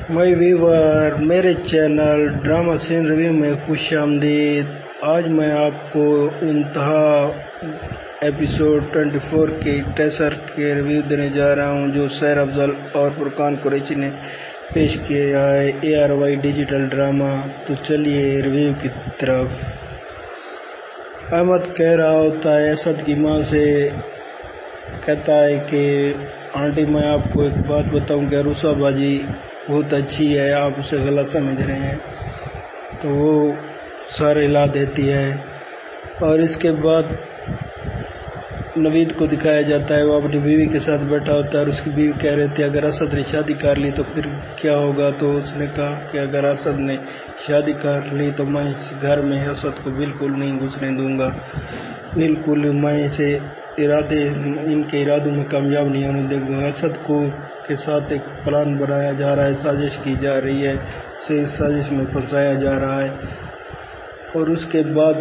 مائی ویور میرے channel drama سین review میں خوش آمدید۔ آج میں آپ کو انتہا ایپیسوڈ 24 کے ٹیسر کے ریویو دینے جا رہا ہوں جو سیر افضل اور فرقان قریشی نے پیش کیا ہے ARY ڈیجیٹل ڈرامہ۔ تو چلیے ریویو کی طرف۔ احمد کہہ رہا ہوتا ہے اسد کی ماں سے، کہتا ہے کہ آنٹی میں آپ کو ایک بات بتاؤں کہ عروسہ باجی بہت اچھی ہے، آپ اسے غلط سمجھ رہے ہیں۔ تو وہ سارے لا دیتی ہے اور اس کے بعد نوید کو دکھایا جاتا ہے، وہ اپنی بیوی کے ساتھ بیٹھا ہوتا ہے اور اس کی بیوی کہہ رہی تھی اگر اسد نے شادی کر لی تو پھر کیا ہوگا؟ تو اس نے کہا کہ اگر اسد نے شادی کر لی تو میں اس گھر میں اسد کو بالکل نہیں گھسنے دوں گا، بالکل میں اسے ان کے ارادوں میں کامیاب نہیں ہونے دوں گا۔ اسد کو کے ساتھ ایک پلان بنایا جا رہا ہے، سازش کی جا رہی ہے، اسے اس سازش میں پھنسایا جا رہا ہے۔ اور اس کے بعد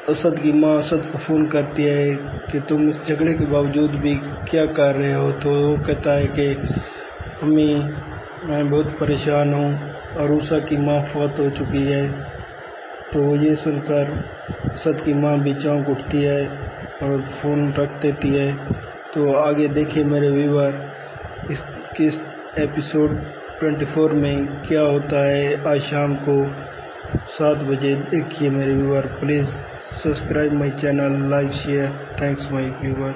اسد کی ماں اسد کو فون کرتی ہے کہ تم اس جھگڑے کے باوجود بھی کیا کر رہے ہو؟ تو وہ کہتا ہے کہ امی میں بہت پریشان ہوں، عروسہ کی ماں فوت ہو چکی ہے۔ تو یہ سن کر اسد کی ماں بھی چونک اٹھتی ہے اور فون رکھ دیتی ہے۔ تو آگے دیکھیں میرے ویور کس ایپیسوڈ 24 میں کیا ہوتا ہے۔ آج شام کو 7 بجے دیکھیے میرے viewer. Please subscribe my channel, like share. Thanks my viewer.